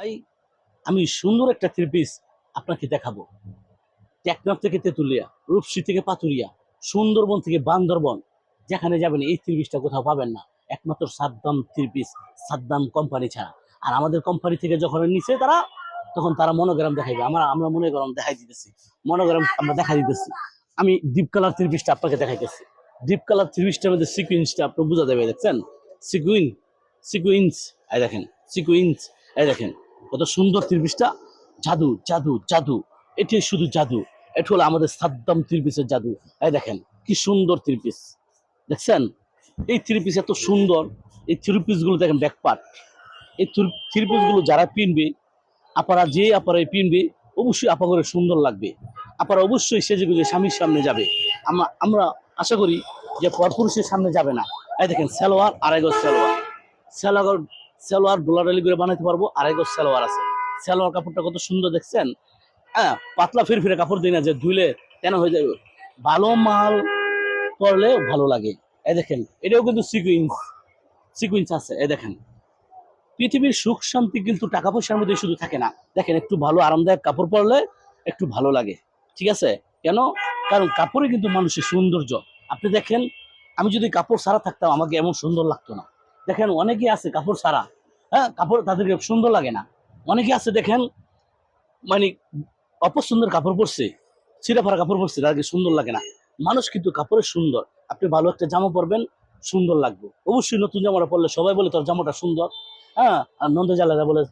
ভাই আমি সুন্দর একটা থ্রি পিস আপনাকে দেখাবো। টেকনাফ থেকে তেতুলিয়া, রূপসী থেকে পাতুরিয়া, সুন্দরবন থেকে বান্দরবন, যেখানে যাবেন এই থ্রি পিসটা কোথাও পাবেন না, একমাত্র Saddam three piece, Saddam company ছাড়া। আর আমাদের কোম্পানি থেকে যখন নিচ্ছে তারা, তখন তারা মনোগ্রাম দেখাইবে। আমরা মনোগ্রাম দেখাই দিতেছি, মনোগ্রাম আমরা দেখা দিতেছি। আমি ডিপ কালার থ্রি পিসটা আপনাকে দেখাইতেছি। ডিপ কালার থ্রি পিসটার মধ্যে সিকুয়েন্সটা আপনি বোঝা যাবে, দেখছেন? সিকুইন্স, এই দেখেন সিকুইন্স, এই দেখেন কত সুন্দর থ্রি পিসটা। জাদু জাদু জাদু, এটি শুধু জাদু। এটা হলো আমাদের সাদ্দাম থ্রি পিসের জাদু। এই দেখেন কি সুন্দর থ্রি পিস, দেখছেন? এই থ্রি পিস এত সুন্দর। এই থ্রি পিস গুলো দেখেন ব্যাকপার্ট। এই থ্রি পিস গুলো যারা কিনবে, আপনারা কিনবে, অবশ্যই আপাগরে সুন্দর লাগবে। আপনারা অবশ্যই সেজে গুজে স্বামীর সামনে যাবে। আমরা আশা করি যে পরপুরুষের সামনে যাবে না। এই দেখেন সালোয়ার, আড়াই গজ সালোয়ার, সালোয়ার সালোয়ার ডোলাডালি করে বানাইতে পারবো। আড়াই গজ সালোয়ার আছে। সালোয়ার কাপড়টা কত সুন্দর, দেখছেন? হ্যাঁ, পাতলা ফিরফিরে কাপড় দিই না যে ধুইলে কেন হয়ে যাবে। ভালো মাল পরলে ভালো লাগে। এই দেখেন এটাও কিন্তু সিকুইন্স আছে। এই দেখেন পৃথিবীর সুখ শান্তি কিন্তু টাকা পয়সার মধ্যে শুধু থাকে না। দেখেন একটু ভালো আরামদায়ক কাপড় পরলে একটু ভালো লাগে, ঠিক আছে? কেন? কারণ কাপড়ে কিন্তু মানুষের সৌন্দর্য। আপনি দেখেন, আমি যদি কাপড় ছাড়া থাকতাম আমাকে এমন সুন্দর লাগতো না। দেখেন অনেকে আছে কাপড় ছাড়া, হ্যাঁ, কাপড় তাদেরকে সুন্দর লাগে না। অনেকে আছে দেখেন, মানে অপছন্দের কাপড় পরছে, ছিঁড়া ফাড়া কাপড় পরছে, তাদেরকে সুন্দর লাগে না। মানুষ কিন্তু কাপড়ে সুন্দর। আপনি ভালো একটা জামা পরবেন, সুন্দর লাগবে। অবশ্যই নতুন জামাটা পরলে সবাই বলে তোর জামাটা সুন্দর, হ্যাঁ। আর নন্দজালারা বলে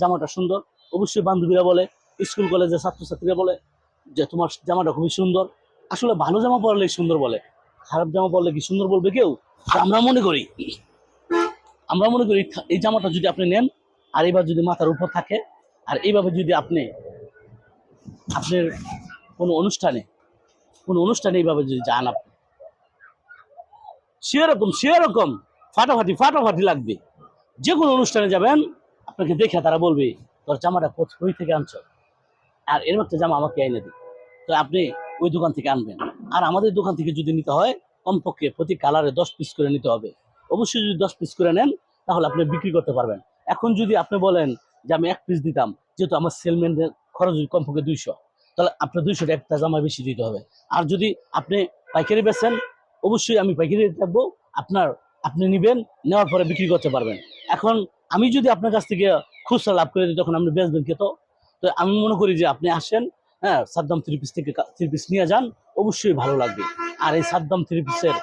জামাটা সুন্দর। অবশ্যই বান্ধবীরা বলে, স্কুল কলেজের ছাত্রছাত্রীরা বলে যে তোমার জামাটা খুবই সুন্দর। আসলে ভালো জামা পরলেই সুন্দর বলে, খারাপ জামা পরলে কি সুন্দর বলবে কেউ? আর আমরা মনে করি এই জামাটা যদি আপনি নেন, আর এবার যদি মাথার উপর থাকে, আর এইভাবে যদি আপনি আপনার কোনো অনুষ্ঠানে এইভাবে যদি যান, আপনি সেরকম ফাটাফাটি লাগবে। যে কোনো অনুষ্ঠানে যাবেন, আপনাকে দেখে তারা বলবে তোর জামাটা কই থেকে আনছ, আর এরকম একটা জামা আমাকে এনে দিই। তো আপনি ওই দোকান থেকে আনবেন। আর আমাদের দোকান থেকে যদি নিতে হয়, কমপক্ষে প্রতি কালারে 10 পিস করে নিতে হবে। অবশ্যই যদি 10 পিস করে নেন, তাহলে আপনি বিক্রি করতে পারবেন। এখন যদি আপনি বলেন যে আমি 1 পিস দিতাম, যেহেতু আমার সেলম্যানের খরচ কমপক্ষে 200, তাহলে আপনার 200 টাকা একটা জামা বেশি দিতে হবে। আর যদি আপনি পাইকারি বেচেন, অবশ্যই আমি পাইকারি থাকবো। আপনি নিবেন, নেওয়ার পরে বিক্রি করতে পারবেন। এখন আমি যদি আপনার কাছ থেকে খুচরা লাভ করে দিই, তখন আপনি বেচবেন কে? তো আমি মনে করি যে আপনি আসেন, হ্যাঁ, সাদ্দাম থ্রি পিস থেকে থ্রি পিস নিয়ে যান, অবশ্যই ভালো লাগবে। আর এই সাদ্দাম থ্রি পিসের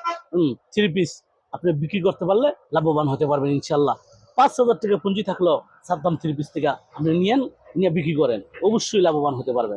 থ্রি পিস আপনি বিক্রি করতে পারলে লাভবান হতে পারবেন ইনশাল্লাহ। 5,000 টাকা পুঁজি থাকলেও সাদ্দাম থ্রি পিস থেকে আপনি নিয়ে বিক্রি করেন, অবশ্যই লাভবান হতে পারবেন।